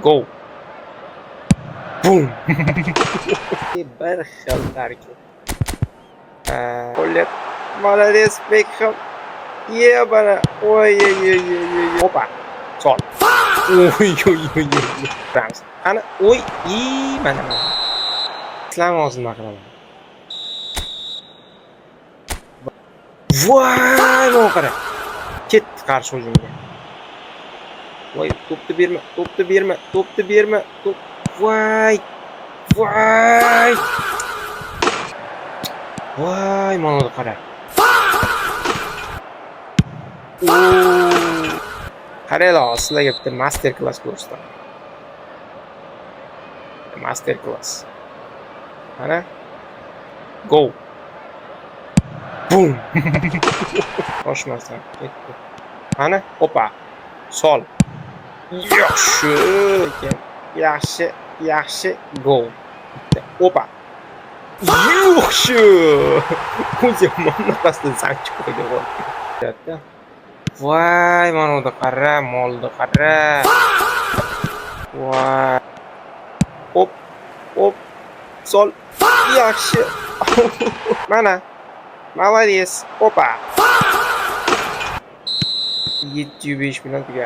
Go. Boom. Bir xil tarkib. Qo'llar. Молодец, Beckham. Ye bana. Oy ye ye ye ye. Hopa. Sol. Oy oy oy oy. Rams. Qani, oy, mana. Islam o'zini qilaman. Voy, bu qara. Ketdi qarshi hujumga. Voy, to'pni berma, to'pni berma, to'pni berma. Voy. Voy. Voy, mana bu qara. Qaranglar, sizlarga bitta master klass ko'rsataman. Master class. Mana. Go. Boom. Toshmasdan ketdi. Mana, hopa. Sol. Yaxshi ekan. Yaxshi, yaxshi. Go. Hopa. Yaxshi. O'zi monaqasdan sanchib qo'ydi. Voy, mana unda qara, molni qara. Voy. Hop, hop, sol, yaxshi. Mana, молодец, hopa. 705 bilan tugadi.